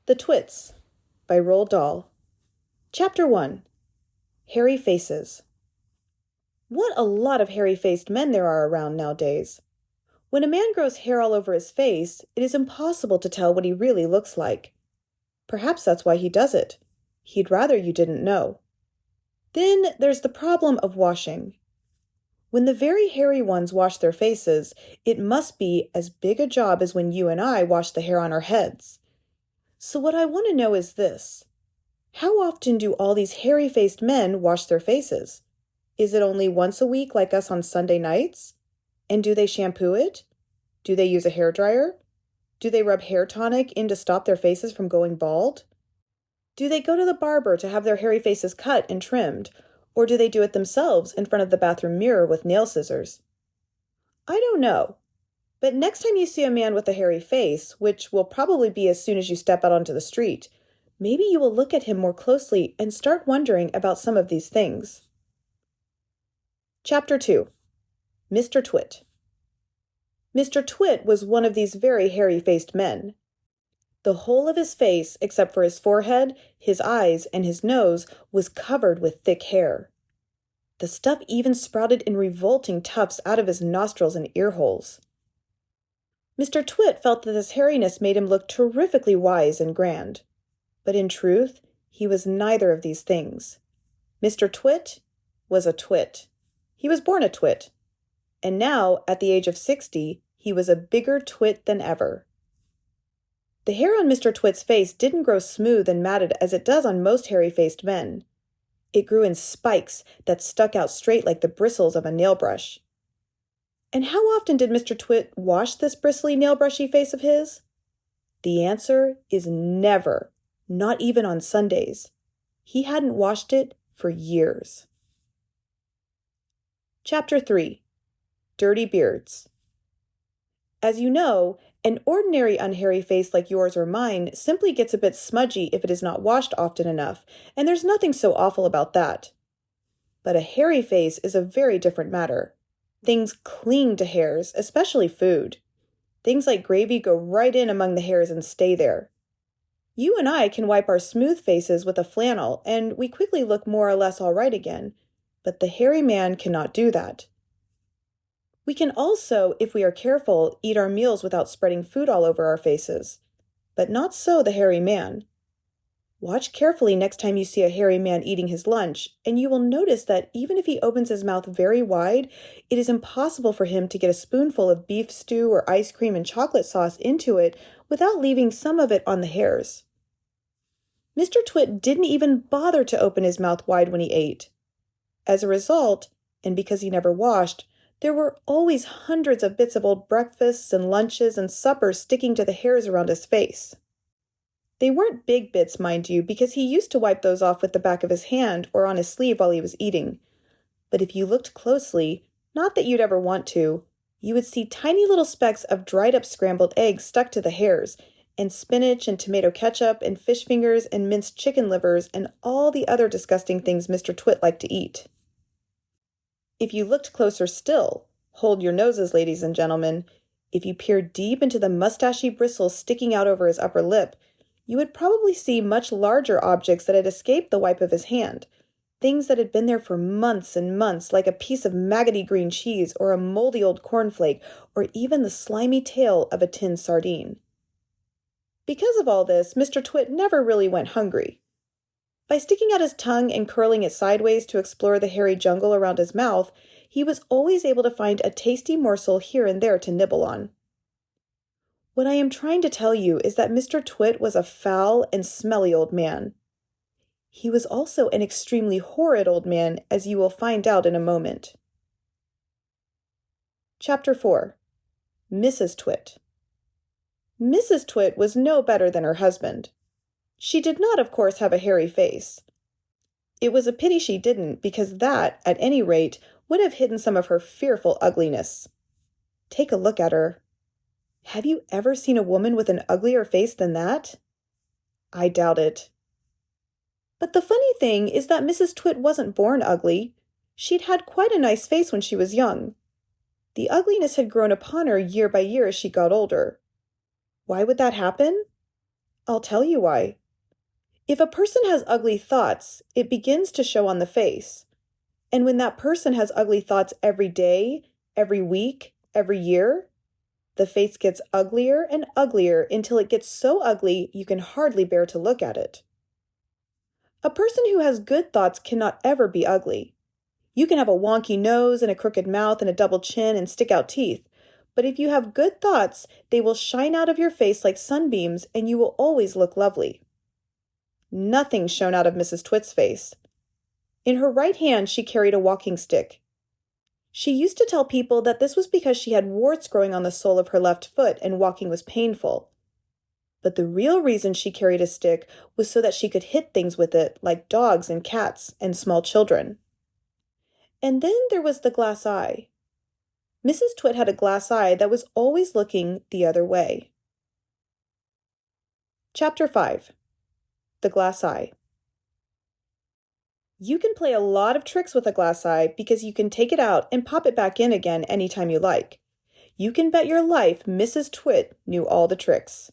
The Twits by Roald Dahl. Chapter 1. Hairy Faces. What a lot of hairy-faced men there are around nowadays. When a man grows hair all over his face, it is impossible to tell what he really looks like. Perhaps that's why he does it. He'd rather you didn't know. Then there's the problem of washing. When the very hairy ones wash their faces, it must be as big a job as when you and I wash the hair on our heads. So what I want to know is this. How often do all these hairy-faced men wash their faces? Is it only once a week like us on Sunday nights? And do they shampoo it? Do they use a hairdryer? Do they rub hair tonic in to stop their faces from going bald? Do they go to the barber to have their hairy faces cut and trimmed, or do they do it themselves in front of the bathroom mirror with nail scissors? I don't know. But next time you see a man with a hairy face, which will probably be as soon as you step out onto the street, maybe you will look at him more closely and start wondering about some of these things. Chapter 2. Mr. Twit. Mr. Twit was one of these very hairy-faced men. The whole of his face, except for his forehead, his eyes, and his nose, was covered with thick hair. The stuff even sprouted in revolting tufts out of his nostrils and ear holes. Mr. Twit felt that this hairiness made him look terrifically wise and grand. But in truth, he was neither of these things. Mr. Twit was a twit. He was born a twit. And now, at the age of 60, he was a bigger twit than ever. The hair on Mr. Twit's face didn't grow smooth and matted as it does on most hairy-faced men. It grew in spikes that stuck out straight like the bristles of a nail brush. And how often did Mr. Twit wash this bristly, nail-brushy face of his? The answer is never, not even on Sundays. He hadn't washed it for years. Chapter 3. Dirty Beards. As you know, an ordinary unhairy face like yours or mine simply gets a bit smudgy if it is not washed often enough, and there's nothing so awful about that. But a hairy face is a very different matter. Things cling to hairs, especially food. Things like gravy go right in among the hairs and stay there. You and I can wipe our smooth faces with a flannel, and we quickly look more or less all right again, but the hairy man cannot do that. We can also, if we are careful, eat our meals without spreading food all over our faces, but not so the hairy man. Watch carefully next time you see a hairy man eating his lunch, and you will notice that even if he opens his mouth very wide, it is impossible for him to get a spoonful of beef stew or ice cream and chocolate sauce into it without leaving some of it on the hairs. Mr. Twit didn't even bother to open his mouth wide when he ate. As a result, and because he never washed, there were always hundreds of bits of old breakfasts and lunches and suppers sticking to the hairs around his face. They weren't big bits, mind you, because he used to wipe those off with the back of his hand or on his sleeve while he was eating. But if you looked closely, not that you'd ever want to, you would see tiny little specks of dried-up scrambled eggs stuck to the hairs, and spinach and tomato ketchup and fish fingers and minced chicken livers and all the other disgusting things Mr. Twit liked to eat. If you looked closer still, hold your noses, ladies and gentlemen, if you peered deep into the mustachy bristles sticking out over his upper lip, you would probably see much larger objects that had escaped the wipe of his hand, things that had been there for months and months, like a piece of maggoty green cheese or a moldy old cornflake, or even the slimy tail of a tin sardine. Because of all this, Mr. Twit never really went hungry. By sticking out his tongue and curling it sideways to explore the hairy jungle around his mouth, he was always able to find a tasty morsel here and there to nibble on. What I am trying to tell you is that Mr. Twit was a foul and smelly old man. He was also an extremely horrid old man, as you will find out in a moment. Chapter 4. Mrs. Twit. Mrs. Twit was no better than her husband. She did not, of course, have a hairy face. It was a pity she didn't, because that, at any rate, would have hidden some of her fearful ugliness. Take a look at her. Have you ever seen a woman with an uglier face than that? I doubt it. But the funny thing is that Mrs. Twit wasn't born ugly. She'd had quite a nice face when she was young. The ugliness had grown upon her year by year as she got older. Why would that happen? I'll tell you why. If a person has ugly thoughts, it begins to show on the face. And when that person has ugly thoughts every day, every week, every year, the face gets uglier and uglier until it gets so ugly you can hardly bear to look at it. A person who has good thoughts cannot ever be ugly. You can have a wonky nose and a crooked mouth and a double chin and stick out teeth, but if you have good thoughts, they will shine out of your face like sunbeams and you will always look lovely. Nothing shone out of Mrs. Twit's face. In her right hand she carried a walking stick. She used to tell people that this was because she had warts growing on the sole of her left foot and walking was painful. But the real reason she carried a stick was so that she could hit things with it, like dogs and cats and small children. And then there was the glass eye. Mrs. Twit had a glass eye that was always looking the other way. Chapter 5. The Glass Eye. You can play a lot of tricks with a glass eye because you can take it out and pop it back in again anytime you like. You can bet your life Mrs. Twit knew all the tricks.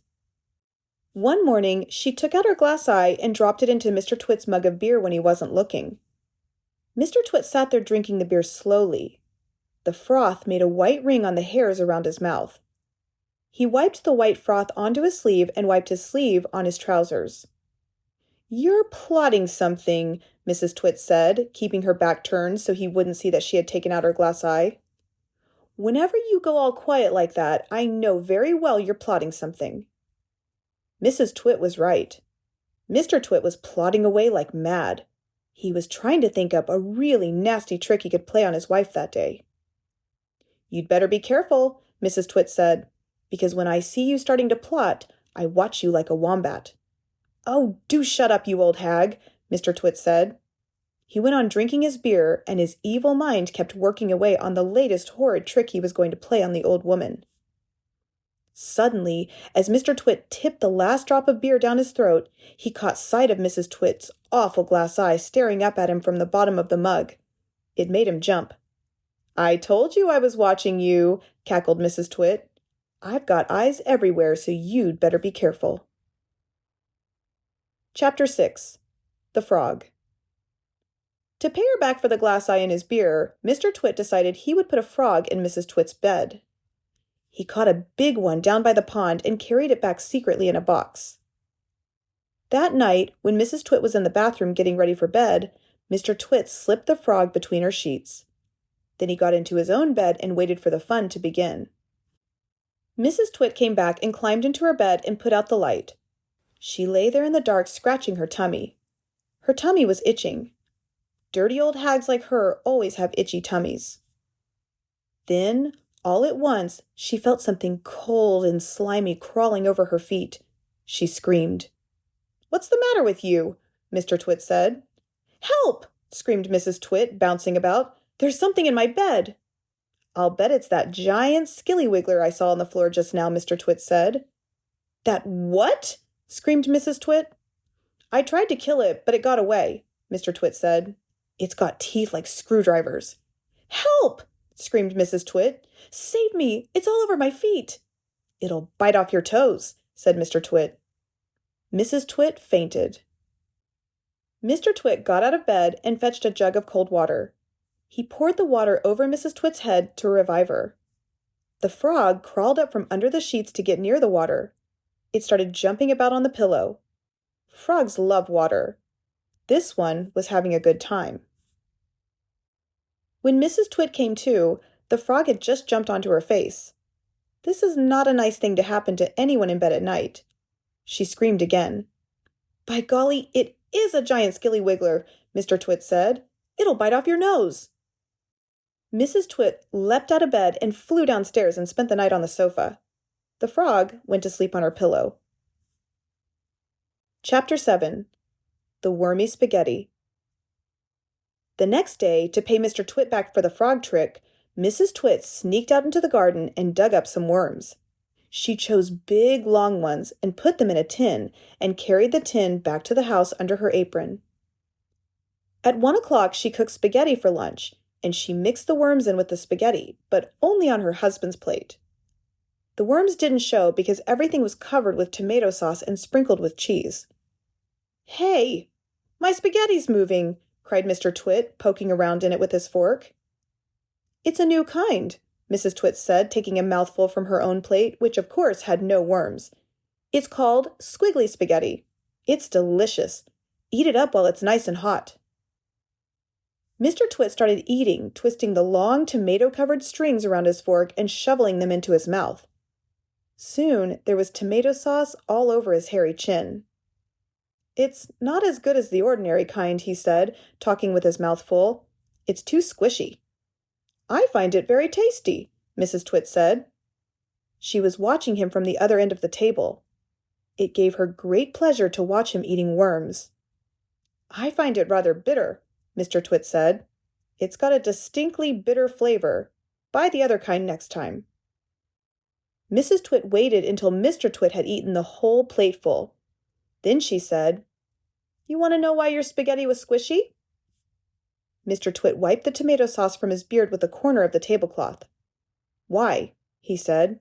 One morning, she took out her glass eye and dropped it into Mr. Twit's mug of beer when he wasn't looking. Mr. Twit sat there drinking the beer slowly. The froth made a white ring on the hairs around his mouth. He wiped the white froth onto his sleeve and wiped his sleeve on his trousers. "You're plotting something," Mrs. Twit said, keeping her back turned so he wouldn't see that she had taken out her glass eye. "Whenever you go all quiet like that, I know very well you're plotting something." Mrs. Twit was right. Mr. Twit was plotting away like mad. He was trying to think up a really nasty trick he could play on his wife that day. "You'd better be careful," Mrs. Twit said, "because when I see you starting to plot, I watch you like a wombat." "Oh, do shut up, you old hag," Mr. Twit said. He went on drinking his beer, and his evil mind kept working away on the latest horrid trick he was going to play on the old woman. Suddenly, as Mr. Twit tipped the last drop of beer down his throat, he caught sight of Mrs. Twit's awful glass eye staring up at him from the bottom of the mug. It made him jump. "I told you I was watching you," cackled Mrs. Twit. "I've got eyes everywhere, so you'd better be careful." Chapter 6. The Frog. To pay her back for the glass eye in his beer, Mr. Twit decided he would put a frog in Mrs. Twit's bed. He caught a big one down by the pond and carried it back secretly in a box. That night, when Mrs. Twit was in the bathroom getting ready for bed, Mr. Twit slipped the frog between her sheets. Then he got into his own bed and waited for the fun to begin. Mrs. Twit came back and climbed into her bed and put out the light. She lay there in the dark scratching her tummy. Her tummy was itching. Dirty old hags like her always have itchy tummies. Then, all at once, she felt something cold and slimy crawling over her feet. She screamed. "What's the matter with you?" Mr. Twit said. "Help!" screamed Mrs. Twit, bouncing about. "There's something in my bed." "I'll bet it's that giant skilly-wiggler I saw on the floor just now," Mr. Twit said. "That what?" screamed Mrs. Twit. "I tried to kill it, but it got away," Mr. Twit said. "It's got teeth like screwdrivers." "Help!" screamed Mrs. Twit. "Save me! It's all over my feet." "It'll bite off your toes," said Mr. Twit. Mrs. Twit fainted. Mr. Twit got out of bed and fetched a jug of cold water. He poured the water over Mrs. Twit's head to revive her. The frog crawled up from under the sheets to get near the water. It started jumping about on the pillow. Frogs love water. This one was having a good time. When Mrs. Twit came to, the frog had just jumped onto her face. This is not a nice thing to happen to anyone in bed at night. She screamed again. "By golly, it is a giant skilly-wiggler," Mr. Twit said. "It'll bite off your nose." Mrs. Twit leapt out of bed and flew downstairs and spent the night on the sofa. The frog went to sleep on her pillow. Chapter 7. The Wormy Spaghetti. The next day, to pay Mr. Twit back for the frog trick, Mrs. Twit sneaked out into the garden and dug up some worms. She chose big, long ones and put them in a tin and carried the tin back to the house under her apron. At 1 o'clock, she cooked spaghetti for lunch, and she mixed the worms in with the spaghetti, but only on her husband's plate. The worms didn't show because everything was covered with tomato sauce and sprinkled with cheese. "Hey, my spaghetti's moving!" cried Mr. Twit, poking around in it with his fork. "It's a new kind," Mrs. Twit said, taking a mouthful from her own plate, which of course had no worms. "It's called squiggly spaghetti. It's delicious. Eat it up while it's nice and hot." Mr. Twit started eating, twisting the long tomato-covered strings around his fork and shoveling them into his mouth. Soon there was tomato sauce all over his hairy chin. "It's not as good as the ordinary kind," he said, talking with his mouth full. "It's too squishy." "I find it very tasty," Mrs. Twit said. She was watching him from the other end of the table. It gave her great pleasure to watch him eating worms. "I find it rather bitter," Mr. Twit said. "It's got a distinctly bitter flavor. Buy the other kind next time." Mrs. Twit waited until Mr. Twit had eaten the whole plateful. Then she said, "You want to know why your spaghetti was squishy?" Mr. Twit wiped the tomato sauce from his beard with a corner of the tablecloth. "Why?" he said.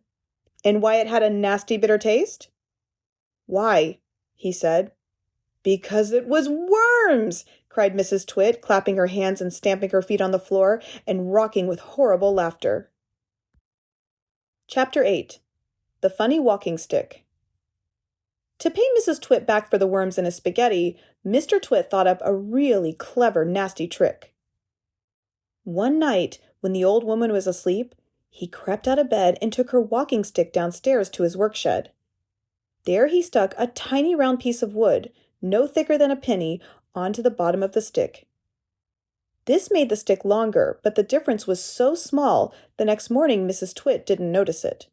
"And why it had a nasty bitter taste?" "Why?" he said. "Because it was worms!" cried Mrs. Twit, clapping her hands and stamping her feet on the floor and rocking with horrible laughter. Chapter 8. The Funny Walking Stick. To pay Mrs. Twit back for the worms in his spaghetti, Mr. Twit thought up a really clever, nasty trick. One night, when the old woman was asleep, he crept out of bed and took her walking stick downstairs to his workshed. There he stuck a tiny round piece of wood, no thicker than a penny, onto the bottom of the stick. This made the stick longer, but the difference was so small, the next morning Mrs. Twit didn't notice it.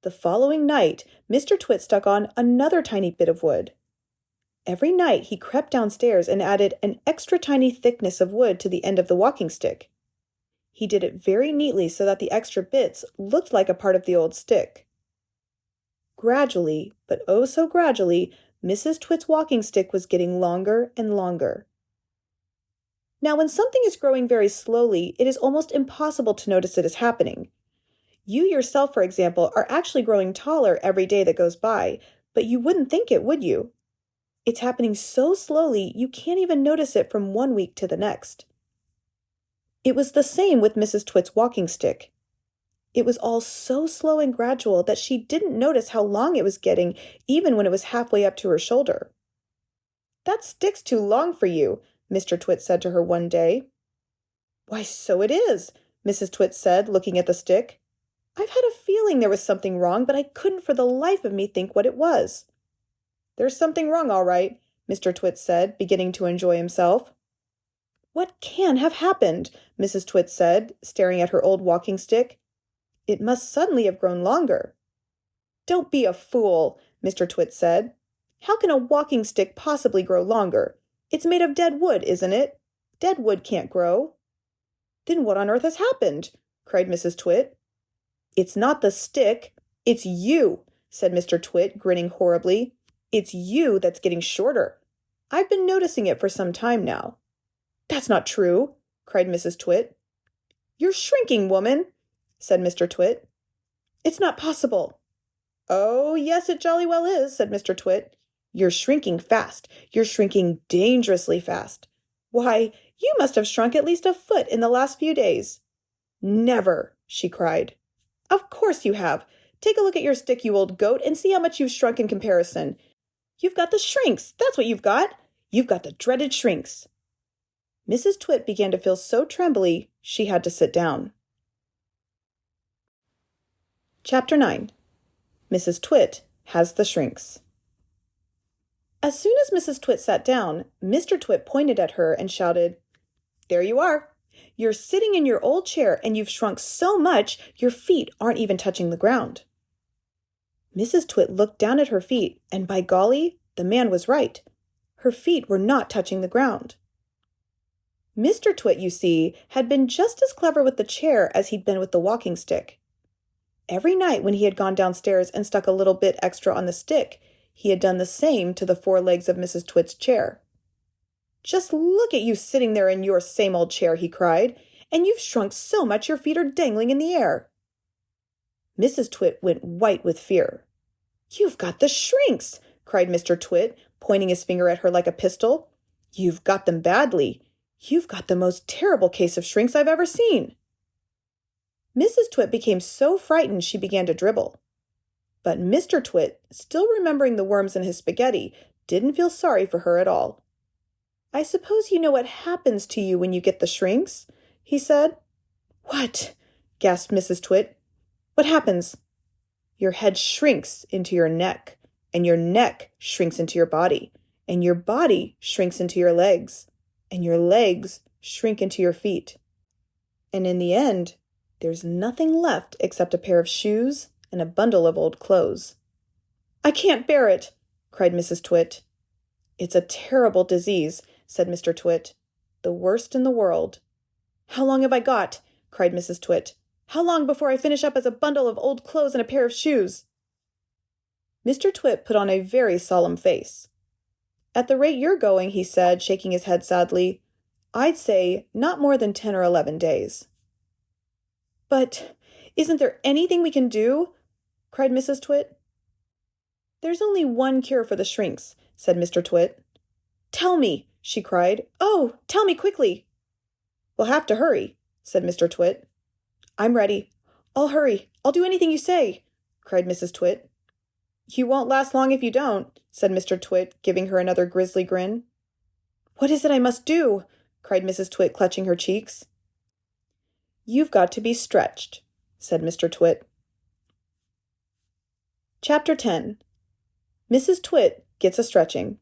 The following night, Mr. Twit stuck on another tiny bit of wood. Every night he crept downstairs and added an extra tiny thickness of wood to the end of the walking stick. He did it very neatly so that the extra bits looked like a part of the old stick. Gradually, but oh so gradually, Mrs. Twit's walking stick was getting longer and longer. Now, when something is growing very slowly, it is almost impossible to notice it is happening. You yourself, for example, are actually growing taller every day that goes by, but you wouldn't think it, would you? It's happening so slowly you can't even notice it from one week to the next. It was the same with Mrs. Twit's walking stick. It was all so slow and gradual that she didn't notice how long it was getting, even when it was halfway up to her shoulder. "That stick's too long for you," Mr. Twit said to her one day. "Why, so it is," Mrs. Twit said, looking at the stick. "I've had a feeling there was something wrong, but I couldn't for the life of me think what it was." "There's something wrong, all right," Mr. Twit said, beginning to enjoy himself. "What can have happened?" Mrs. Twit said, staring at her old walking stick. "It must suddenly have grown longer." "Don't be a fool," Mr. Twit said. "How can a walking stick possibly grow longer? It's made of dead wood, isn't it? Dead wood can't grow." "Then what on earth has happened?" cried Mrs. Twit. "It's not the stick, it's you," said Mr. Twit, grinning horribly. "It's you that's getting shorter. I've been noticing it for some time now." "That's not true," cried Mrs. Twit. "You're shrinking, woman," said Mr. Twit. "It's not possible." "Oh, yes, it jolly well is," said Mr. Twit. "You're shrinking fast. You're shrinking dangerously fast. Why, you must have shrunk at least a foot in the last few days." "Never," she cried. "Of course you have. Take a look at your stick, you old goat, and see how much you've shrunk in comparison. You've got the shrinks, that's what you've got. You've got the dreaded shrinks." Mrs. Twit began to feel so trembly, she had to sit down. Chapter 9. Mrs. Twit has the shrinks. As soon as Mrs. Twit sat down, Mr. Twit pointed at her and shouted, "There you are. You're sitting in your old chair and you've shrunk so much your feet aren't even touching the ground." Mrs. Twit looked down at her feet, and by golly, the man was right. Her feet were not touching the ground. Mr. Twit, you see, had been just as clever with the chair as he'd been with the walking stick. Every night when he had gone downstairs and stuck a little bit extra on the stick, he had done the same to the four legs of Mrs. Twit's chair. "Just look at you sitting there in your same old chair," he cried, "and you've shrunk so much your feet are dangling in the air." Mrs. Twit went white with fear. "You've got the shrinks!" cried Mr. Twit, pointing his finger at her like a pistol. "You've got them badly. You've got the most terrible case of shrinks I've ever seen." Mrs. Twit became so frightened she began to dribble. But Mr. Twit, still remembering the worms in his spaghetti, didn't feel sorry for her at all. "I suppose you know what happens to you when you get the shrinks?" he said. "What?" gasped Mrs. Twit. "What happens?" "Your head shrinks into your neck, and your neck shrinks into your body, and your body shrinks into your legs, and your legs shrink into your feet. And in the end, there's nothing left except a pair of shoes and a bundle of old clothes." "I can't bear it!" cried Mrs. Twit. "It's a terrible disease," said Mr. Twit. "The worst in the world." "How long have I got?" cried Mrs. Twit. "How long before I finish up as a bundle of old clothes and a pair of shoes?" Mr. Twit put on a very solemn face. "At the rate you're going," he said, shaking his head sadly, "I'd say not more than 10 or 11 days. "But isn't there anything we can do?" cried Mrs. Twit. "There's only one cure for the shrinks," said Mr. Twit. "Tell me!" she cried. "Oh, tell me quickly!" "We'll have to hurry," said Mr. Twit. "I'm ready. I'll hurry. I'll do anything you say," cried Mrs. Twit. "You won't last long if you don't," said Mr. Twit, giving her another grisly grin. "What is it I must do?" cried Mrs. Twit, clutching her cheeks. "You've got to be stretched," said Mr. Twit. Chapter 10. Mrs. Twit Gets a Stretching.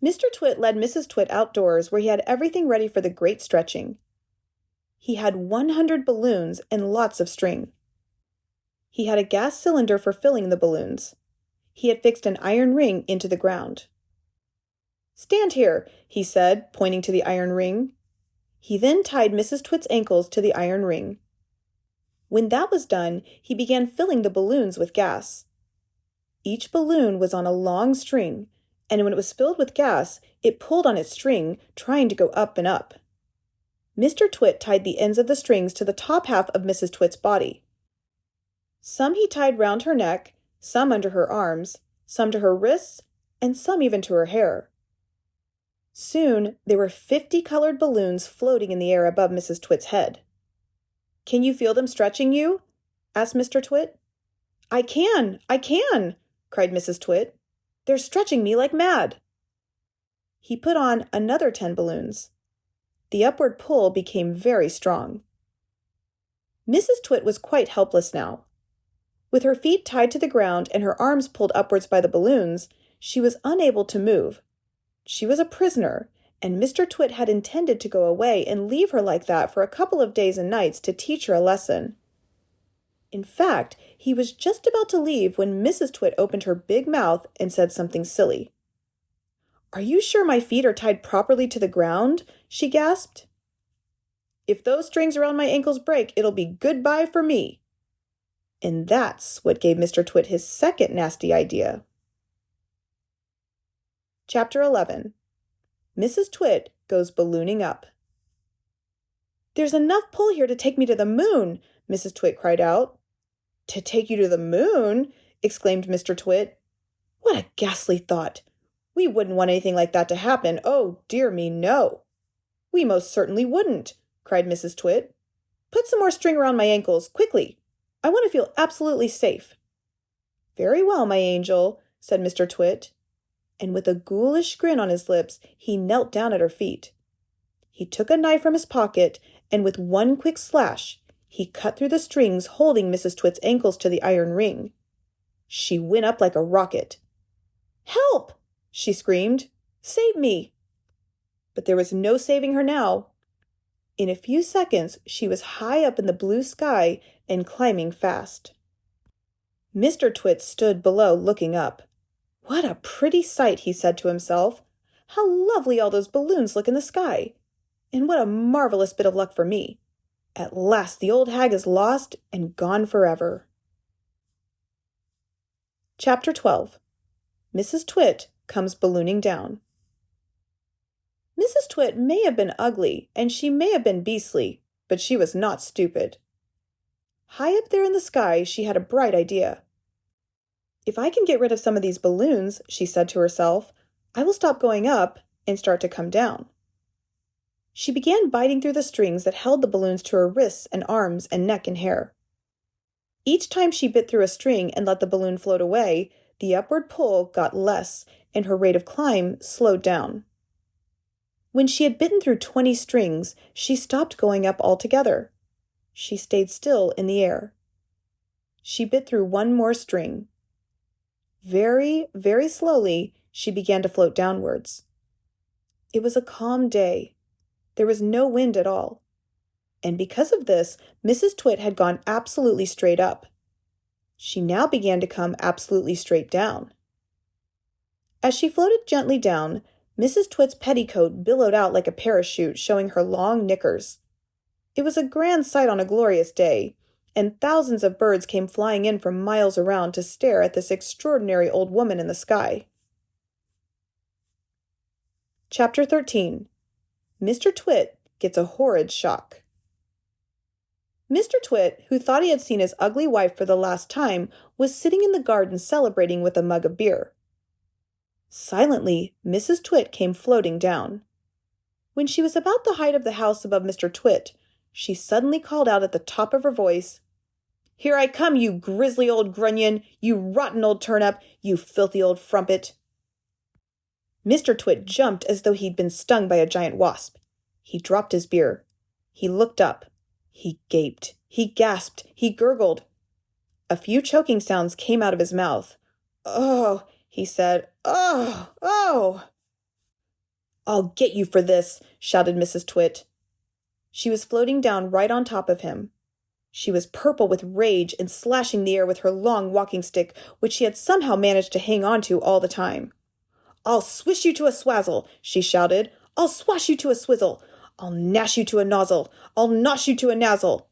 Mr. Twit led Mrs. Twit outdoors where he had everything ready for the great stretching. He had 100 balloons and lots of string. He had a gas cylinder for filling the balloons. He had fixed an iron ring into the ground. "Stand here," he said, pointing to the iron ring. He then tied Mrs. Twit's ankles to the iron ring. When that was done, he began filling the balloons with gas. Each balloon was on a long string, and when it was filled with gas, it pulled on its string, trying to go up and up. Mr. Twit tied the ends of the strings to the top half of Mrs. Twit's body. Some he tied round her neck, some under her arms, some to her wrists, and some even to her hair. Soon there were 50 colored balloons floating in the air above Mrs. Twit's head. "Can you feel them stretching you?" asked Mr. Twit. I can, cried Mrs. Twit. "They're stretching me like mad." He put on another 10 balloons. The upward pull became very strong. Mrs. Twit was quite helpless now. With her feet tied to the ground and her arms pulled upwards by the balloons, she was unable to move. She was a prisoner, and Mr. Twit had intended to go away and leave her like that for a couple of days and nights to teach her a lesson. In fact, he was just about to leave when Mrs. Twit opened her big mouth and said something silly. "Are you sure my feet are tied properly to the ground?" she gasped. "If those strings around my ankles break, it'll be goodbye for me." And that's what gave Mr. Twit his second nasty idea. Chapter 11. Mrs. Twit Goes Ballooning Up. "There's enough pull here to take me to the moon," Mrs. Twit cried out. "To take you to the moon?" exclaimed Mr. Twit. "What a ghastly thought! We wouldn't want anything like that to happen. Oh, dear me, no." "We most certainly wouldn't," cried Mrs. Twit. "Put some more string around my ankles, quickly. I want to feel absolutely safe." "Very well, my angel," said Mr. Twit. And with a ghoulish grin on his lips, he knelt down at her feet. He took a knife from his pocket, and with one quick slash, he cut through the strings holding Mrs. Twit's ankles to the iron ring. She went up like a rocket. "Help!" she screamed. "Save me!" But there was no saving her now. In a few seconds, she was high up in the blue sky and climbing fast. Mr. Twit stood below looking up. "What a pretty sight," he said to himself. "How lovely all those balloons look in the sky! And what a marvelous bit of luck for me! At last the old hag is lost and gone forever." Chapter 12. Mrs. Twit Comes Ballooning Down. Mrs. Twit may have been ugly, and she may have been beastly, but she was not stupid. High up there in the sky, she had a bright idea. "If I can get rid of some of these balloons," she said to herself, "I will stop going up and start to come down." She began biting through the strings that held the balloons to her wrists and arms and neck and hair. Each time she bit through a string and let the balloon float away, the upward pull got less and her rate of climb slowed down. When she had bitten through 20 strings, she stopped going up altogether. She stayed still in the air. She bit through one more string. Very, very slowly, she began to float downwards. It was a calm day. There was no wind at all. And because of this, Mrs. Twit had gone absolutely straight up. She now began to come absolutely straight down. As she floated gently down, Mrs. Twit's petticoat billowed out like a parachute, showing her long knickers. It was a grand sight on a glorious day, and thousands of birds came flying in from miles around to stare at this extraordinary old woman in the sky. Chapter 13. Mr. Twit Gets a Horrid Shock. Mr. Twit, who thought he had seen his ugly wife for the last time, was sitting in the garden celebrating with a mug of beer. Silently, Mrs. Twit came floating down. When she was about the height of the house above Mr. Twit, she suddenly called out at the top of her voice, "Here I come, you grisly old grunion, you rotten old turnip, you filthy old frumpet." Mr. Twit jumped as though he'd been stung by a giant wasp. He dropped his beer. He looked up. He gaped. He gasped. He gurgled. A few choking sounds came out of his mouth. "Oh," he said. "Oh, oh." "I'll get you for this," shouted Mrs. Twit. She was floating down right on top of him. She was purple with rage and slashing the air with her long walking stick, which she had somehow managed to hang on to all the time. "I'll swish you to a swazzle," she shouted. "I'll swash you to a swizzle. I'll gnash you to a nozzle. I'll nosh you to a nazzle."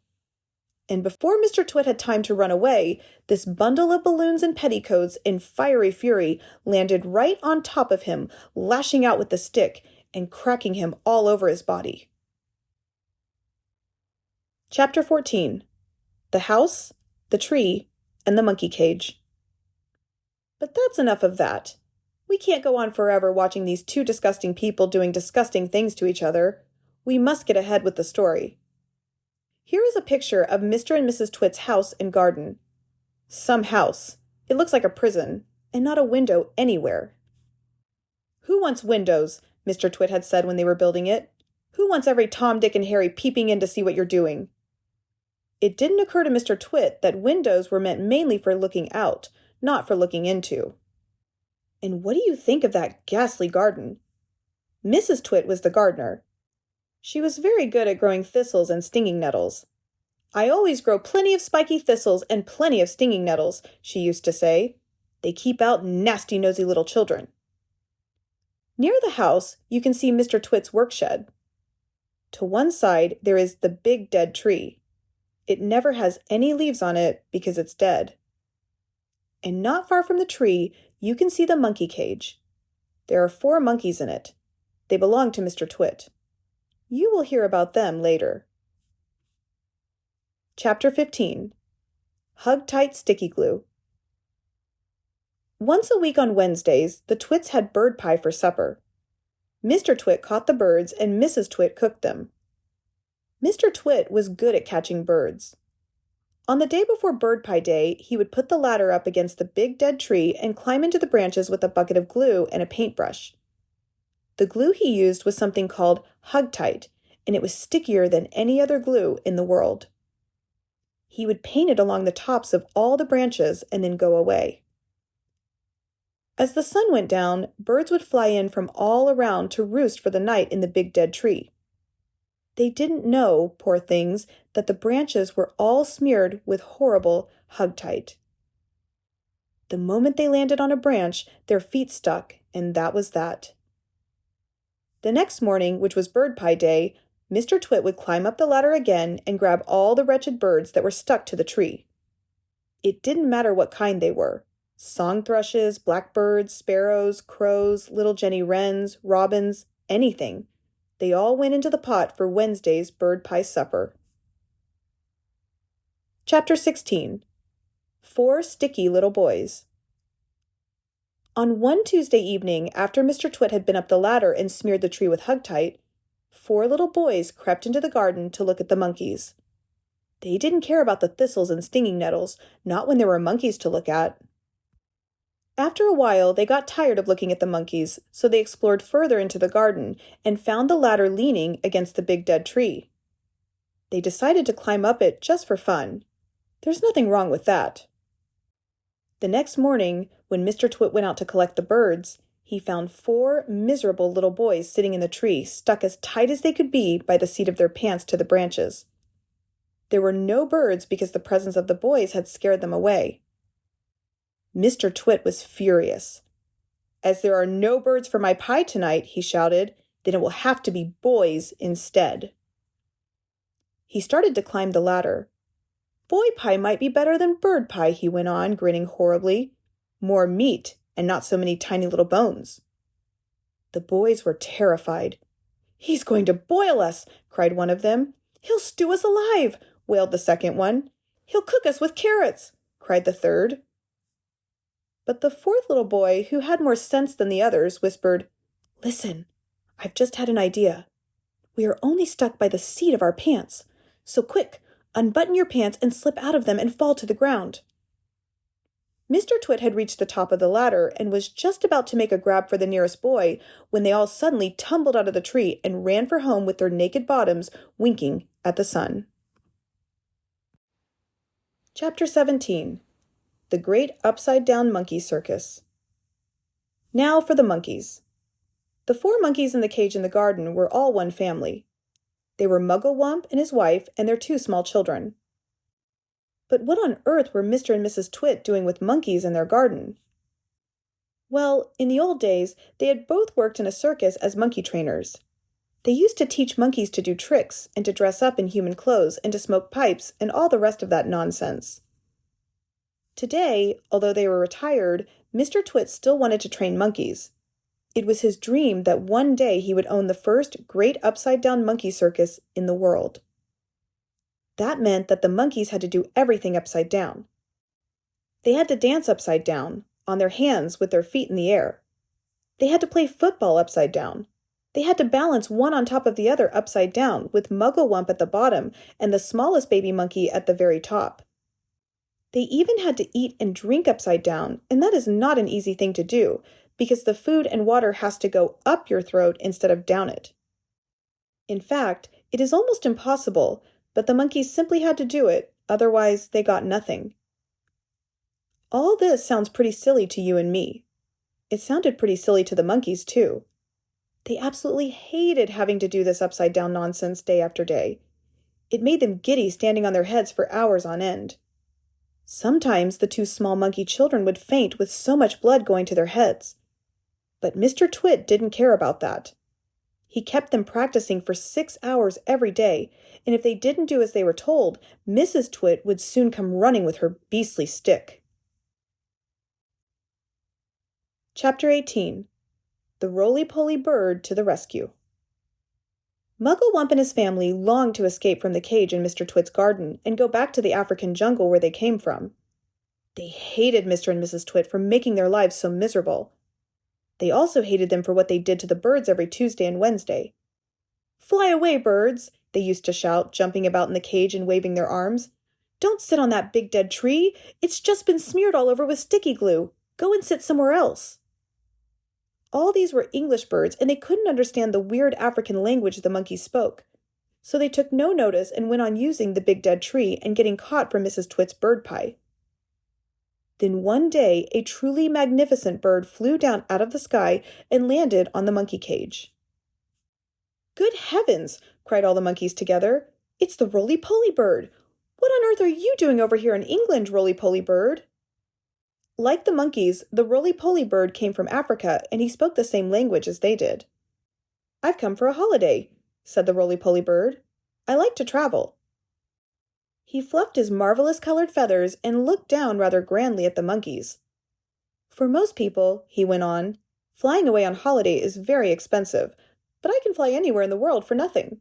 And before Mr. Twit had time to run away, this bundle of balloons and petticoats in fiery fury landed right on top of him, lashing out with the stick and cracking him all over his body. Chapter 14. The House, the Tree, and the Monkey Cage. But that's enough of that. We can't go on forever watching these two disgusting people doing disgusting things to each other. We must get ahead with the story. Here is a picture of Mr. and Mrs. Twit's house and garden. Some house. It looks like a prison, and not a window anywhere. "Who wants windows?" Mr. Twit had said when they were building it. "Who wants every Tom, Dick, and Harry peeping in to see what you're doing?" It didn't occur to Mr. Twit that windows were meant mainly for looking out, not for looking into. And what do you think of that ghastly garden? Mrs. Twit was the gardener. She was very good at growing thistles and stinging nettles. "I always grow plenty of spiky thistles and plenty of stinging nettles," she used to say. "They keep out nasty, nosy little children." Near the house, you can see Mr. Twit's workshed. To one side, there is the big dead tree. It never has any leaves on it because it's dead. And not far from the tree, you can see the monkey cage. There are 4 monkeys in it. They belong to Mr. Twit. You will hear about them later. Chapter 15. Hugtight Sticky Glue. Once a week on Wednesdays, the Twits had bird pie for supper. Mr. Twit caught the birds and Mrs. Twit cooked them. Mr. Twit was good at catching birds. On the day before Bird Pie Day, he would put the ladder up against the big dead tree and climb into the branches with a bucket of glue and a paintbrush. The glue he used was something called Hugtight, and it was stickier than any other glue in the world. He would paint it along the tops of all the branches and then go away. As the sun went down, birds would fly in from all around to roost for the night in the big dead tree. They didn't know, poor things, that the branches were all smeared with horrible Hugtight. The moment they landed on a branch, their feet stuck, and that was that. The next morning, which was Bird Pie Day, Mr. Twit would climb up the ladder again and grab all the wretched birds that were stuck to the tree. It didn't matter what kind they were. Song thrushes, blackbirds, sparrows, crows, little Jenny wrens, robins, anything. They all went into the pot for Wednesday's bird pie supper. Chapter 16. 4 Sticky Little Boys. On one Tuesday evening, after Mr. Twit had been up the ladder and smeared the tree with Hugtight, 4 little boys crept into the garden to look at the monkeys. They didn't care about the thistles and stinging nettles, not when there were monkeys to look at. After a while, they got tired of looking at the monkeys, so they explored further into the garden and found the ladder leaning against the big dead tree. They decided to climb up it just for fun. There's nothing wrong with that. The next morning, when Mr. Twit went out to collect the birds, he found 4 miserable little boys sitting in the tree, stuck as tight as they could be by the seat of their pants to the branches. There were no birds because the presence of the boys had scared them away. Mr. Twit was furious. "As there are no birds for my pie tonight," he shouted, "then it will have to be boys instead." He started to climb the ladder. "Boy pie might be better than bird pie," he went on, grinning horribly. "More meat, and not so many tiny little bones." The boys were terrified. "He's going to boil us," cried one of them. "He'll stew us alive," wailed the second one. "He'll cook us with carrots," cried the third. But the 4th little boy, who had more sense than the others, whispered, "Listen, I've just had an idea. We are only stuck by the seat of our pants. So quick, unbutton your pants and slip out of them and fall to the ground." Mr. Twit had reached the top of the ladder and was just about to make a grab for the nearest boy when they all suddenly tumbled out of the tree and ran for home with their naked bottoms winking at the sun. Chapter 17. The Great Upside-Down Monkey Circus. Now for the monkeys. The 4 monkeys in the cage in the garden were all one family. They were Muggle-Wump and his wife and their 2 small children. But what on earth were Mr. and Mrs. Twit doing with monkeys in their garden? Well, in the old days, they had both worked in a circus as monkey trainers. They used to teach monkeys to do tricks and to dress up in human clothes and to smoke pipes and all the rest of that nonsense. Today, although they were retired, Mr. Twit still wanted to train monkeys. It was his dream that one day he would own the first great upside-down monkey circus in the world. That meant that the monkeys had to do everything upside down. They had to dance upside down, on their hands with their feet in the air. They had to play football upside down. They had to balance one on top of the other upside down, with Muggle-Wump at the bottom and the smallest baby monkey at the very top. They even had to eat and drink upside down, and that is not an easy thing to do, because the food and water has to go up your throat instead of down it. In fact, it is almost impossible, but the monkeys simply had to do it, otherwise they got nothing. All this sounds pretty silly to you and me. It sounded pretty silly to the monkeys, too. They absolutely hated having to do this upside-down nonsense day after day. It made them giddy standing on their heads for hours on end. Sometimes the 2 small monkey children would faint with so much blood going to their heads. But Mr. Twit didn't care about that. He kept them practicing for 6 hours every day, and if they didn't do as they were told, Mrs. Twit would soon come running with her beastly stick. Chapter 18. The Roly-Poly Bird to the Rescue. Muggle-Wump and his family longed to escape from the cage in Mr. Twit's garden and go back to the African jungle where they came from. They hated Mr. and Mrs. Twit for making their lives so miserable. They also hated them for what they did to the birds every Tuesday and Wednesday. "Fly away, birds," they used to shout, jumping about in the cage and waving their arms. "Don't sit on that big dead tree. It's just been smeared all over with sticky glue. Go and sit somewhere else." All these were English birds, and they couldn't understand the weird African language the monkeys spoke. So they took no notice and went on using the big dead tree and getting caught for Mrs. Twit's bird pie. Then one day, a truly magnificent bird flew down out of the sky and landed on the monkey cage. "Good heavens!" cried all the monkeys together. "It's the Roly-Poly bird! What on earth are you doing over here in England, Roly-Poly bird?" Like the monkeys, the Roly-Poly bird came from Africa, and he spoke the same language as they did. "I've come for a holiday," said the Roly-Poly bird. "I like to travel." He fluffed his marvelous colored feathers and looked down rather grandly at the monkeys. "For most people," he went on, "flying away on holiday is very expensive, but I can fly anywhere in the world for nothing."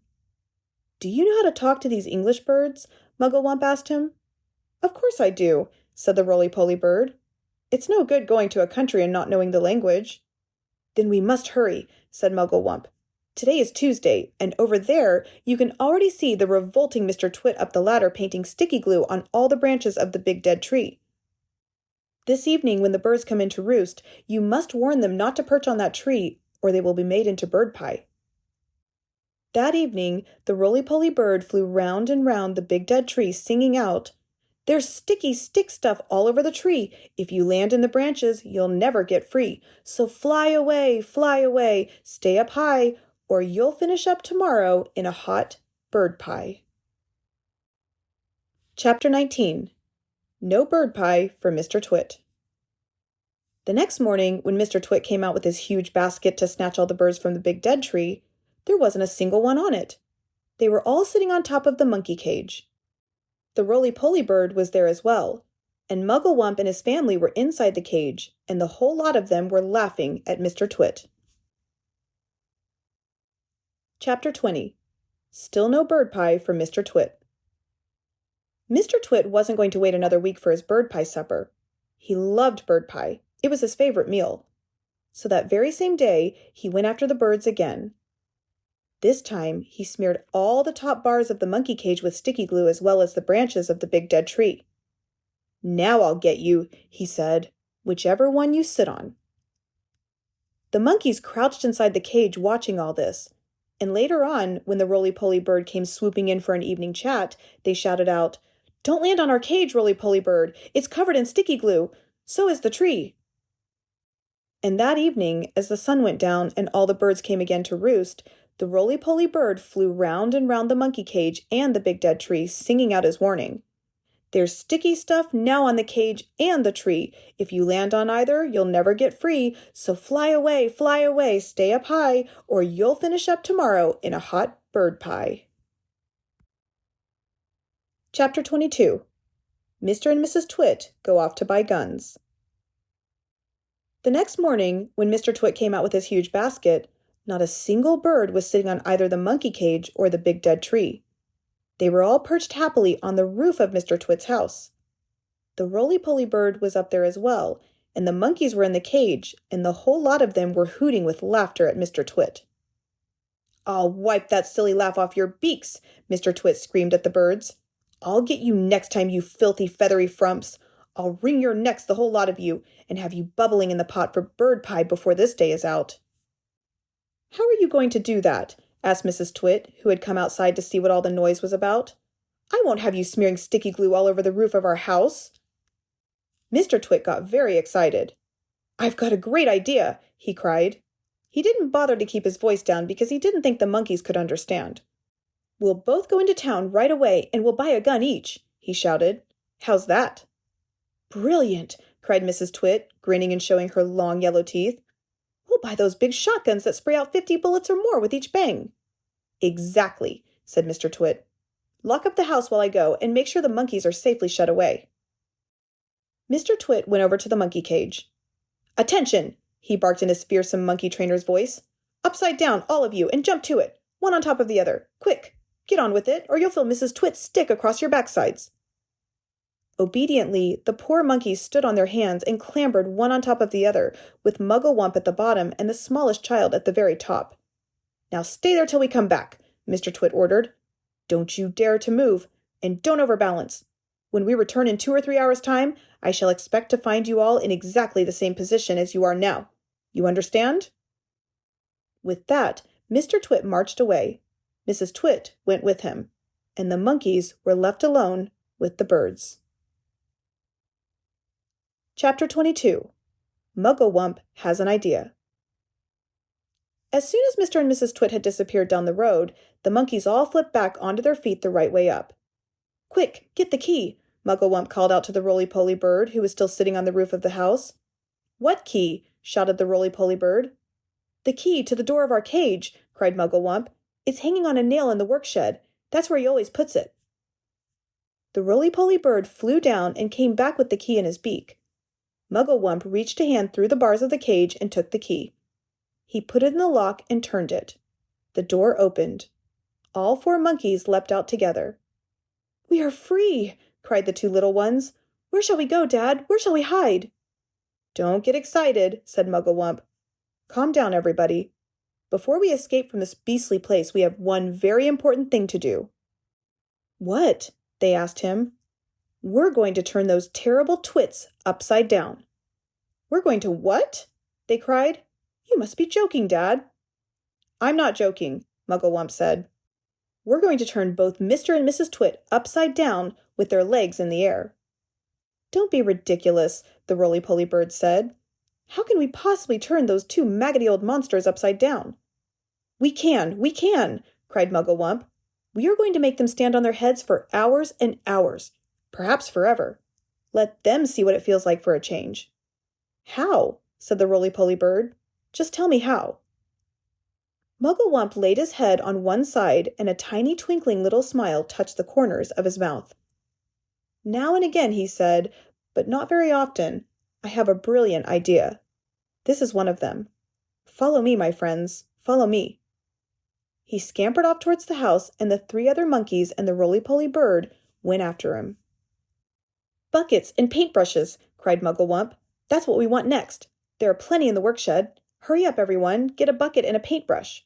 "Do you know how to talk to these English birds?" Muggle-Wump asked him. "Of course I do," said the roly-poly bird. "It's no good going to a country and not knowing the language." "Then we must hurry," said Muggle-Wump. "Today is Tuesday, and over there you can already see the revolting Mr. Twit up the ladder painting sticky glue on all the branches of the big dead tree. This evening when the birds come in to roost, you must warn them not to perch on that tree, or they will be made into bird pie." That evening the roly-poly bird flew round and round the big dead tree singing out, "There's sticky stick stuff all over the tree. If you land in the branches, you'll never get free. So fly away, stay up high, or you'll finish up tomorrow in a hot bird pie." Chapter 19. No Bird Pie for Mr. Twit. The next morning, when Mr. Twit came out with his huge basket to snatch all the birds from the big dead tree, there wasn't a single one on it. They were all sitting on top of the monkey cage. The roly-poly bird was there as well, and Muggle-Wump and his family were inside the cage, and the whole lot of them were laughing at Mr. Twit. Chapter 20. Still no bird pie for Mr. Twit. Mr. Twit wasn't going to wait another week for his bird pie supper. He loved bird pie. It was his favorite meal. So that very same day, he went after the birds again. This time, he smeared all the top bars of the monkey cage with sticky glue as well as the branches of the big dead tree. "Now I'll get you," he said, "whichever one you sit on." The monkeys crouched inside the cage watching all this, and later on, when the roly-poly bird came swooping in for an evening chat, they shouted out, "Don't land on our cage, roly-poly bird! It's covered in sticky glue! So is the tree!" And that evening, as the sun went down and all the birds came again to roost, the roly-poly bird flew round and round the monkey cage and the big dead tree, singing out his warning. "There's sticky stuff now on the cage and the tree. If you land on either, you'll never get free. So fly away, stay up high, or you'll finish up tomorrow in a hot bird pie." Chapter 22. Mr. and Mrs. Twit go off to buy guns. The next morning, when Mr. Twit came out with his huge basket, not a single bird was sitting on either the monkey cage or the big dead tree. They were all perched happily on the roof of Mr. Twit's house. The roly-poly bird was up there as well, and the monkeys were in the cage, and the whole lot of them were hooting with laughter at Mr. Twit. "I'll wipe that silly laugh off your beaks," Mr. Twit screamed at the birds. "I'll get you next time, you filthy feathery frumps. I'll wring your necks, the whole lot of you, and have you bubbling in the pot for bird pie before this day is out." "How are you going to do that?" asked Mrs. Twit, who had come outside to see what all the noise was about. "I won't have you smearing sticky glue all over the roof of our house." Mr. Twit got very excited. "I've got a great idea," he cried. He didn't bother to keep his voice down because he didn't think the monkeys could understand. "We'll both go into town right away and we'll buy a gun each," he shouted. "How's that?" "Brilliant!" cried Mrs. Twit, grinning and showing her long yellow teeth. "We'll buy those big shotguns that spray out 50 bullets or more with each bang." "Exactly," said Mr. Twit. "Lock up the house while I go and make sure the monkeys are safely shut away." Mr. Twit went over to the monkey cage. "Attention!" he barked in his fearsome monkey trainer's voice. "Upside down, all of you, and jump to it, one on top of the other. Quick! Get on with it, or you'll feel Mrs. Twit's stick across your backsides." Obediently, the poor monkeys stood on their hands and clambered one on top of the other, with Muggle-Wump at the bottom and the smallest child at the very top. "Now stay there till we come back," Mr. Twit ordered. "Don't you dare to move, and don't overbalance. When we return in 2 or 3 hours' time, I shall expect to find you all in exactly the same position as you are now. You understand?" With that, Mr. Twit marched away. Mrs. Twit went with him, and the monkeys were left alone with the birds. Chapter 22. Muggle-Wump has an idea. As soon as Mr. and Mrs. Twit had disappeared down the road, the monkeys all flipped back onto their feet the right way up. "Quick, get the key," Muggle-Wump called out to the roly-poly bird, who was still sitting on the roof of the house. "What key?" shouted the roly-poly bird. "The key to the door of our cage," cried Muggle-Wump. "It's hanging on a nail in the work-shed. That's where he always puts it." The roly-poly bird flew down and came back with the key in his beak. Muggle-Wump reached a hand through the bars of the cage and took the key. He put it in the lock and turned it. The door opened. All 4 monkeys leapt out together. "We are free!" cried the two little ones. "Where shall we go, Dad? Where shall we hide?" "Don't get excited," said Muggle-Wump. "Calm down, everybody. Before we escape from this beastly place, we have one very important thing to do." "What?" they asked him. "We're going to turn those terrible Twits upside down." "We're going to what?" they cried. "You must be joking, Dad." "I'm not joking," Muggle-Wump said. "We're going to turn both Mr. and Mrs. Twit upside down with their legs in the air." "Don't be ridiculous," the Roly-Poly bird said. "How can we possibly turn those two maggoty old monsters upside down?" We can, cried Muggle-Wump. "We are going to make them stand on their heads for hours and hours, perhaps forever. Let them see what it feels like for a change." "How?" said the Roly-Poly bird. "Just tell me how." Muggle-Wump laid his head on one side, and a tiny twinkling little smile touched the corners of his mouth. "Now and again," he said, "but not very often, I have a brilliant idea. This is one of them. Follow me, my friends, follow me." He scampered off towards the house, and the three other monkeys and the Roly-Poly bird went after him. "Buckets and paintbrushes," cried Muggle-Wump. "That's what we want next. There are plenty in the workshed. Hurry up, everyone, get a bucket and a paintbrush."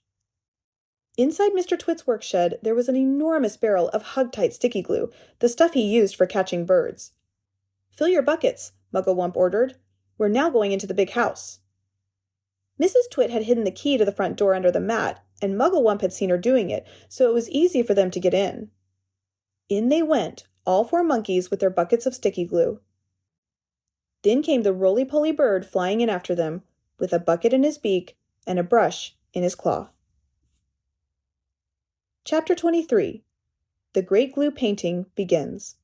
Inside Mr. Twit's workshed, there was an enormous barrel of Hugtight sticky glue, the stuff he used for catching birds. "Fill your buckets," Muggle-Wump ordered. "We're now going into the big house." Mrs. Twit had hidden the key to the front door under the mat, and Muggle-Wump had seen her doing it, so it was easy for them to get in. In they went, all four monkeys with their buckets of sticky glue. Then came the Roly-Poly bird flying in after them, with a bucket in his beak and a brush in his claw. Chapter 23. The Great Glue Painting Begins.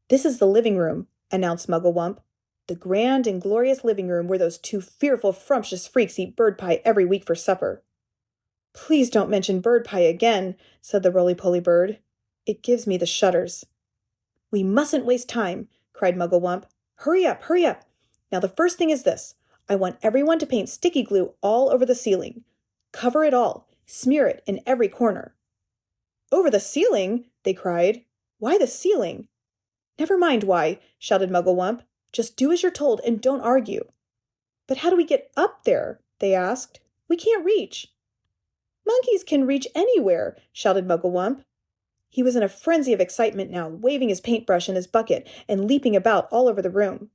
"This is the living room," announced Muggle-Wump. "The grand and glorious living room where those two fearful frumptious freaks eat bird pie every week for supper." "Please don't mention bird pie again," said the Roly-Poly bird. "It gives me the shudders." "We mustn't waste time," cried Muggle-Wump. Hurry up, hurry up. Now the first thing is this. I want everyone to paint sticky glue all over the ceiling. Cover it all. Smear it in every corner." "Over the ceiling?" they cried. "Why the ceiling?" "Never mind why," shouted Muggle-Wump. "Just do as you're told and don't argue." "But how do we get up there?" they asked. "We can't reach." "Monkeys can reach anywhere," shouted Muggle-Wump. He was in a frenzy of excitement now, waving his paintbrush and his bucket and leaping about all over the room.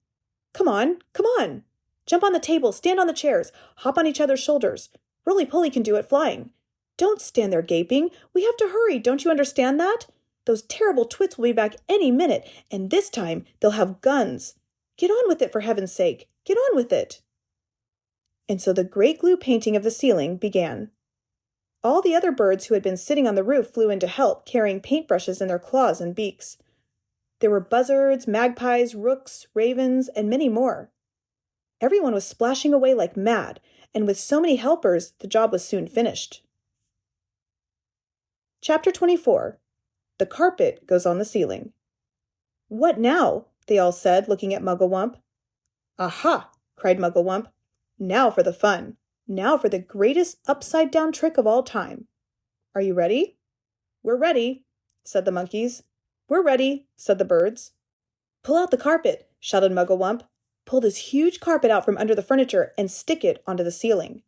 Come on, come on! Jump on the table, stand on the chairs, hop on each other's shoulders. Roly-Poly can do it flying. Don't stand there gaping. We have to hurry, don't you understand that? Those terrible Twits will be back any minute, and this time they'll have guns. Get on with it, for heaven's sake. Get on with it. And so the great glue painting of the ceiling began. All the other birds who had been sitting on the roof flew in to help, carrying paintbrushes in their claws and beaks. There were buzzards, magpies, rooks, ravens, and many more. Everyone was splashing away like mad, and with so many helpers, the job was soon finished. Chapter 24. The carpet goes on the ceiling. "What now?" they all said, looking at Muggle-Wump. "Aha!" cried Muggle-Wump. "Now for the fun. Now for the greatest upside-down trick of all time. Are you ready?" "We're ready," said the monkeys. "We're ready," said the birds. "Pull out the carpet," shouted Muggle-Wump. "Pull this huge carpet out from under the furniture and stick it onto the ceiling."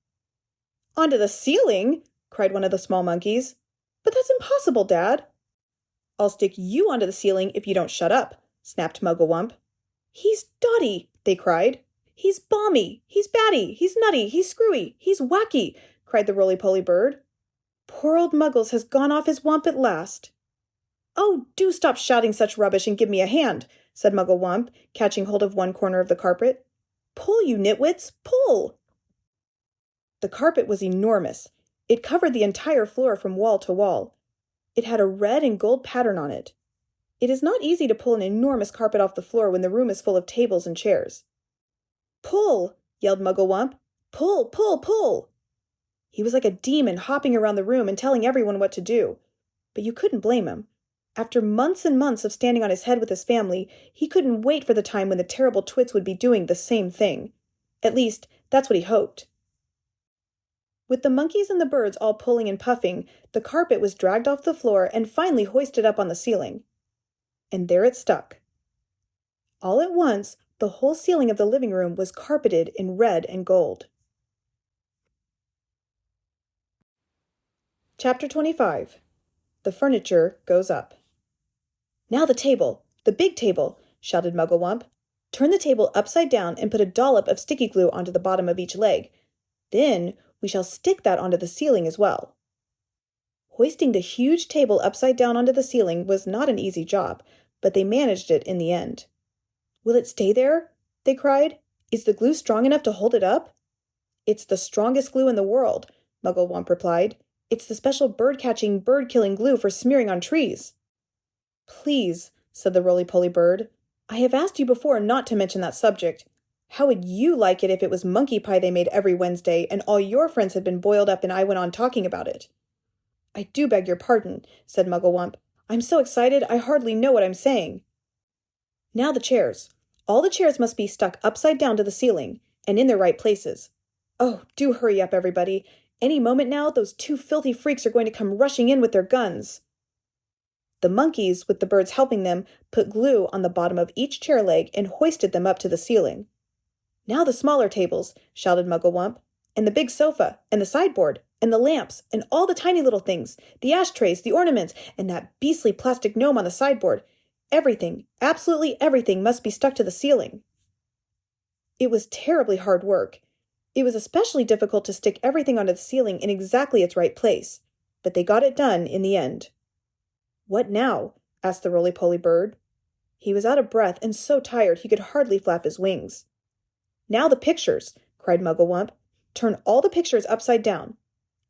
"Onto the ceiling?" cried one of the small monkeys. "But that's impossible, Dad." "I'll stick you onto the ceiling if you don't shut up," snapped Muggle-Wump. "He's dotty," they cried. "He's balmy, he's batty, he's nutty, he's screwy, he's wacky," cried the Roly-Poly bird. "Poor old Muggles has gone off his wump at last." "Oh, do stop shouting such rubbish and give me a hand," said Muggle-Wump, catching hold of one corner of the carpet. "Pull, you nitwits, pull!" The carpet was enormous. It covered the entire floor from wall to wall. It had a red and gold pattern on it. It is not easy to pull an enormous carpet off the floor when the room is full of tables and chairs. "Pull!" yelled Muggle-Wump. "Pull, pull, pull!" He was like a demon hopping around the room and telling everyone what to do. But you couldn't blame him. After months and months of standing on his head with his family, he couldn't wait for the time when the terrible Twits would be doing the same thing. At least, that's what he hoped. With the monkeys and the birds all pulling and puffing, the carpet was dragged off the floor and finally hoisted up on the ceiling. and there it stuck. All at once, the whole ceiling of the living room was carpeted in red and gold. Chapter 25. The Furniture Goes Up. "Now the table, the big table," shouted Mugglewump. "Turn the table upside down and put a dollop of sticky glue onto the bottom of each leg. Then we shall stick that onto the ceiling as well." Hoisting the huge table upside down onto the ceiling was not an easy job, but they managed it in the end. "Will it stay there?" they cried. "Is the glue strong enough to hold it up?" "It's the strongest glue in the world," Mugglewump replied. "It's the special bird-catching, bird-killing glue for smearing on trees." "Please," said the Roly-Poly bird, "I have asked you before not to mention that subject. How would you like it if it was monkey pie they made every Wednesday and all your friends had been boiled up and I went on talking about it?" "I do beg your pardon," said Mugglewump. "I'm so excited I hardly know what I'm saying." "Now the chairs. All the chairs must be stuck upside down to the ceiling, and in their right places. Oh, do hurry up, everybody. Any moment now, those two filthy freaks are going to come rushing in with their guns." The monkeys, with the birds helping them, put glue on the bottom of each chair leg and hoisted them up to the ceiling. "Now the smaller tables," shouted Mugglewump, "and the big sofa, and the sideboard, and the lamps, and all the tiny little things, the ashtrays, the ornaments, and that beastly plastic gnome on the sideboard. Everything, absolutely everything, must be stuck to the ceiling." It was terribly hard work. It was especially difficult to stick everything onto the ceiling in exactly its right place, but they got it done in the end. "What now?" asked the Roly-Poly bird. He was out of breath and so tired he could hardly flap his wings. "Now the pictures," cried Mugglewump. "Turn all the pictures upside down.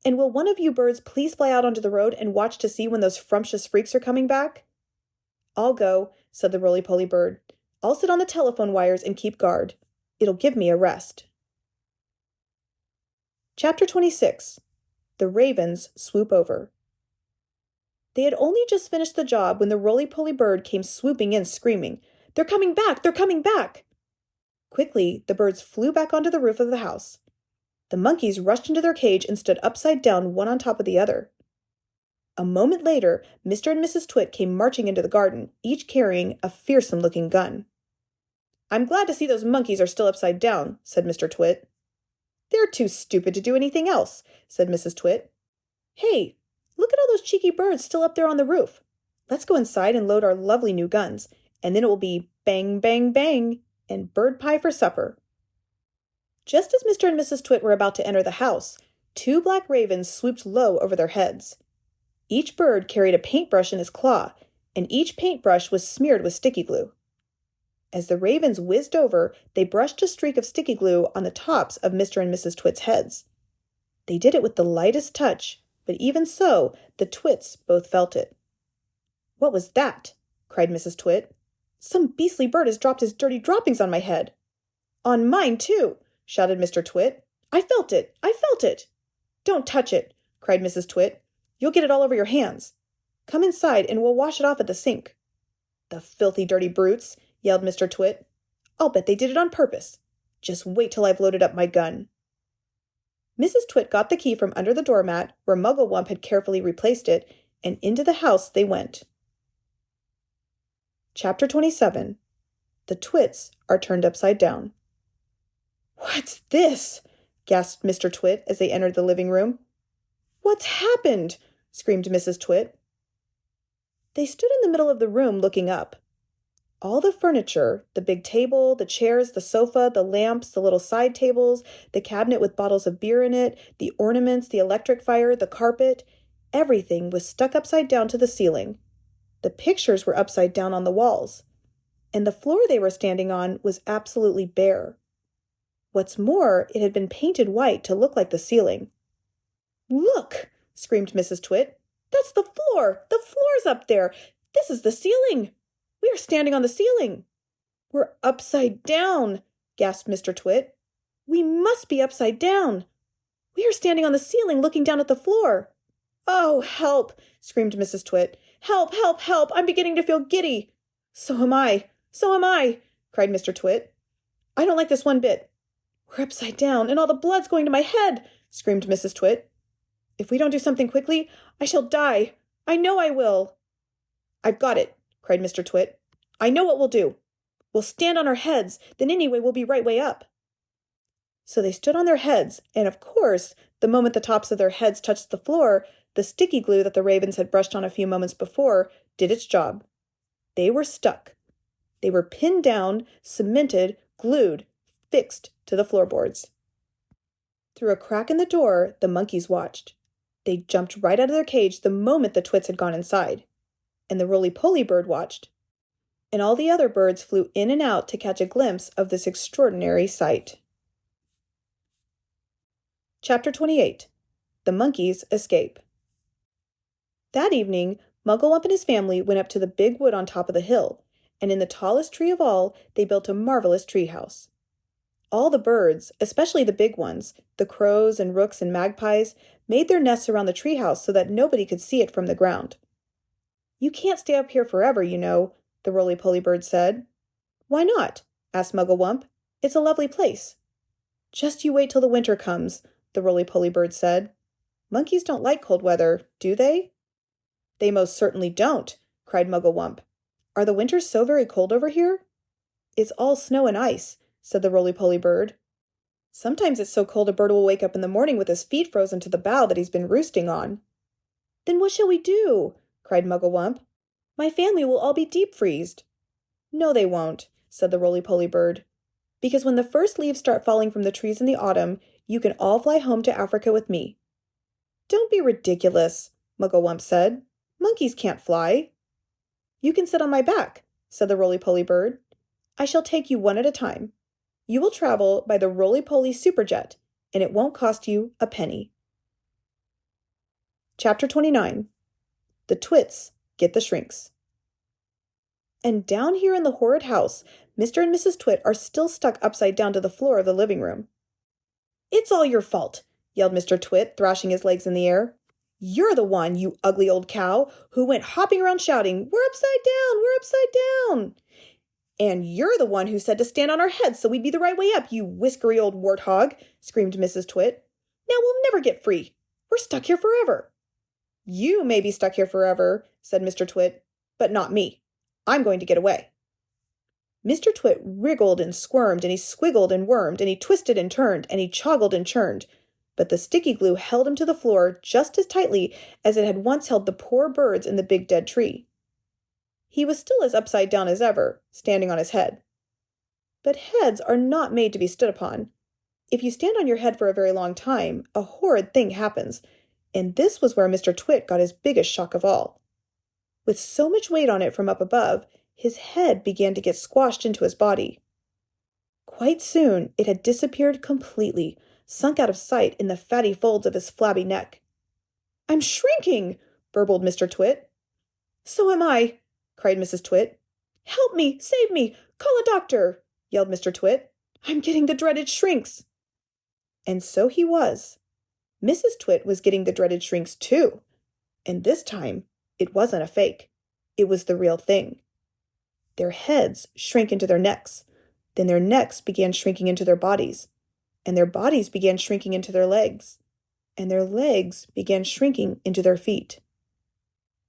And will one of you birds please fly out onto the road and watch to see when those frumptious freaks are coming back?" "I'll go," said the Roly-Poly bird. "I'll sit on the telephone wires and keep guard. It'll give me a rest." Chapter 26. The Ravens Swoop Over. They had only just finished the job when the Roly-Poly bird came swooping in screaming, "They're coming back! They're coming back!" Quickly, the birds flew back onto the roof of the house. The monkeys rushed into their cage and stood upside down, one on top of the other. A moment later, Mr. and Mrs. Twit came marching into the garden, each carrying a fearsome-looking gun. "I'm glad to see those monkeys are still upside down," said Mr. Twit. "They're too stupid to do anything else," said Mrs. Twit. "Hey, look at all those cheeky birds still up there on the roof. Let's go inside and load our lovely new guns, and then it will be bang, bang, bang, and bird pie for supper." Just as Mr. and Mrs. Twit were about to enter the house, two black ravens swooped low over their heads. Each bird carried a paintbrush in his claw, and each paintbrush was smeared with sticky glue. As the ravens whizzed over, they brushed a streak of sticky glue on the tops of Mr. and Mrs. Twit's heads. They did it with the lightest touch, but even so, the Twits both felt it. "What was that?" cried Mrs. Twit. "Some beastly bird has dropped his dirty droppings on my head." "On mine, too," shouted Mr. Twit. "I felt it! I felt it!" "Don't touch it," cried Mrs. Twit. "You'll get it all over your hands. Come inside and we'll wash it off at the sink." "The filthy, dirty brutes," yelled Mr. Twit. "I'll bet they did it on purpose. Just wait till I've loaded up my gun." Mrs. Twit got the key from under the doormat, where Mugglewump had carefully replaced it, and into the house they went. Chapter 27. The Twits Are Turned Upside Down. "What's this?" gasped Mr. Twit as they entered the living room. "What's happened?" screamed Mrs. Twit. They stood in the middle of the room looking up. All the furniture, the big table, the chairs, the sofa, the lamps, the little side tables, the cabinet with bottles of beer in it, the ornaments, the electric fire, the carpet, everything was stuck upside down to the ceiling. The pictures were upside down on the walls, and the floor they were standing on was absolutely bare. What's more, it had been painted white to look like the ceiling. "Look!" screamed Mrs. Twit. "That's the floor! The floor's up there! This is the ceiling! We are standing on the ceiling." "We're upside down," gasped Mr. Twit. "We must be upside down. We are standing on the ceiling looking down at the floor." "Oh, help!" screamed Mrs. Twit. "Help, help, help! I'm beginning to feel giddy." "So am I! So am I!" cried Mr. Twit. "I don't like this one bit." "We're upside down, and all the blood's going to my head," screamed Mrs. Twit. "If we don't do something quickly, I shall die. I know I will." "I've got it," cried Mr. Twit. "I know what we'll do. We'll stand on our heads, then anyway we'll be right way up." So they stood on their heads, and of course, the moment the tops of their heads touched the floor, the sticky glue that the ravens had brushed on a few moments before did its job. They were stuck. They were pinned down, cemented, glued, fixed to the floorboards. Through a crack in the door, the monkeys watched. They jumped right out of their cage the moment the Twits had gone inside. And the Roly-Poly bird watched. And all the other birds flew in and out to catch a glimpse of this extraordinary sight. Chapter 28. The Monkeys Escape. That evening, Muggle-Ump and his family went up to the big wood on top of the hill, and in the tallest tree of all, they built a marvelous treehouse. All the birds, especially the big ones, the crows and rooks and magpies, made their nests around the treehouse so that nobody could see it from the ground. "You can't stay up here forever, you know," the Roly-Poly bird said. "Why not?" asked Muggle-Wump. "It's a lovely place." "Just you wait till the winter comes," the Roly-Poly bird said. "Monkeys don't like cold weather, do they?" "They most certainly don't," cried Muggle-Wump. "Are the winters so very cold over here?" "It's all snow and ice," said the Roly-Poly bird. "Sometimes it's so cold a bird will wake up in the morning with his feet frozen to the bough that he's been roosting on." "Then what shall we do?" cried Muggle-Wump. "My family will all be deep-freezed." "No, they won't," said the Roly-Poly bird. "Because when the first leaves start falling from the trees in the autumn, you can all fly home to Africa with me." "Don't be ridiculous," Muggle-Wump said. "Monkeys can't fly." "You can sit on my back," said the Roly-Poly bird. "I shall take you one at a time. You will travel by the Roly-Poly Superjet, and it won't cost you a penny." Chapter 29. The Twits Get the Shrinks. And down here in the horrid house, Mr. and Mrs. Twit are still stuck upside down to the floor of the living room. "It's all your fault," yelled Mr. Twit, thrashing his legs in the air. "You're the one, you ugly old cow, who went hopping around shouting, 'We're upside down! We're upside down!' And you're the one who said to stand on our heads so we'd be the right way up, you whiskery old warthog," screamed Mrs. Twit. "Now we'll never get free. We're stuck here forever." "You may be stuck here forever," said Mr. Twit, "but not me. I'm going to get away." Mr. Twit wriggled and squirmed, and he squiggled and wormed, and he twisted and turned, and he choggled and churned, but the sticky glue held him to the floor just as tightly as it had once held the poor birds in the big dead tree. He was still as upside down as ever, standing on his head. But heads are not made to be stood upon. If you stand on your head for a very long time, a horrid thing happens, and this was where Mr. Twit got his biggest shock of all. With so much weight on it from up above, his head began to get squashed into his body. Quite soon it had disappeared completely, sunk out of sight in the fatty folds of his flabby neck. "I'm shrinking!" burbled Mr. Twit. "So am I!" cried Mrs. Twit. "Help me! Save me! Call a doctor!" yelled Mr. Twit. "I'm getting the dreaded shrinks!" And so he was. Mrs. Twit was getting the dreaded shrinks too. And this time, it wasn't a fake. It was the real thing. Their heads shrank into their necks. Then their necks began shrinking into their bodies. And their bodies began shrinking into their legs. And their legs began shrinking into their feet.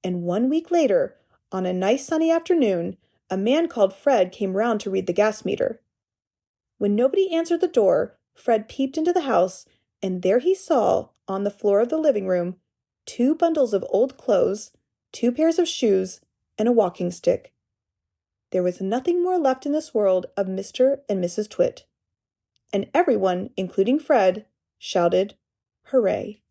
And 1 week later, on a nice sunny afternoon, a man called Fred came round to read the gas meter. When nobody answered the door, Fred peeped into the house, and there he saw, on the floor of the living room, 2 bundles of old clothes, 2 pairs of shoes, and a walking stick. There was nothing more left in this world of Mr. and Mrs. Twit. And everyone, including Fred, shouted, "Hooray!"